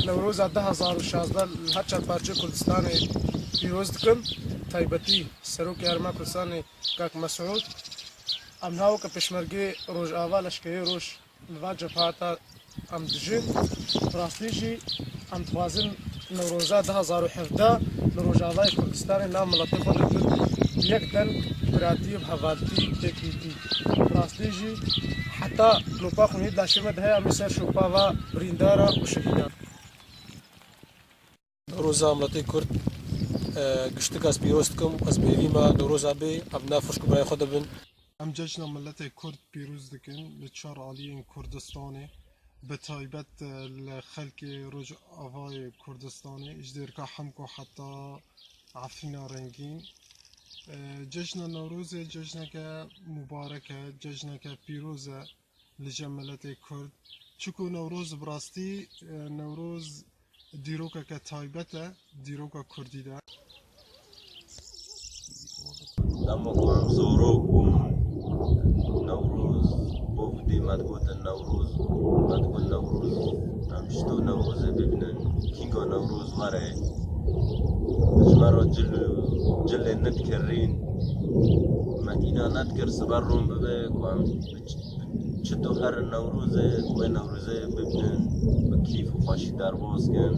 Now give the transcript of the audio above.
نوروز 2016 هر چند پارچه کردستان پیروز دکم تایبەتی سەرۆکی هەرما کوردستانی کاک مەسعود ئەم ناوە کە پێشمەرگەی ڕۆژئاوا لەشکرەی ڕۆژ لەوا جەبهاتە ئەم دژین ڕاستیژی ئەم دخوازن نەورۆزا 2017 لە ڕۆژئاوای کوردستانی ناو مڵەتی خۆ دەکرد یەک دەنگ براتی و هەڤالتی تێکیتی ڕاستیژی حتا لۆپا خونید لاشێمە هەیە ئەمی سەر شوپاوا بریندارە و شەهیدان نوروزا ملتی کرد گشتک از پیروز کم از بیویما نوروزا بی ابنا فرشک برای خود بن ام جشن ملت کرد پیروز دکن لچار عالیین کردستانی به تایبەت لخلق روج آوای کردستانی اجدر که حمکو حتی عفینا رنگین جشن نوروز جشن که مبارکه جشن که پیروزه لجه ملت کرد چکو نوروز براستی نوروز دیروکا که تایبەته دیروکا کردی ده دمكم زوروكم نوروز بودي مدبوط النوروز مدبوط النوروز امشتو نوروز ببنن كينغو نوروز وره جمرو جل نتكرين مدينة نتكر سبرون ببك وام چطور هر نوروزه و نوروزه ببنن بكيف وخاشي دربوز كن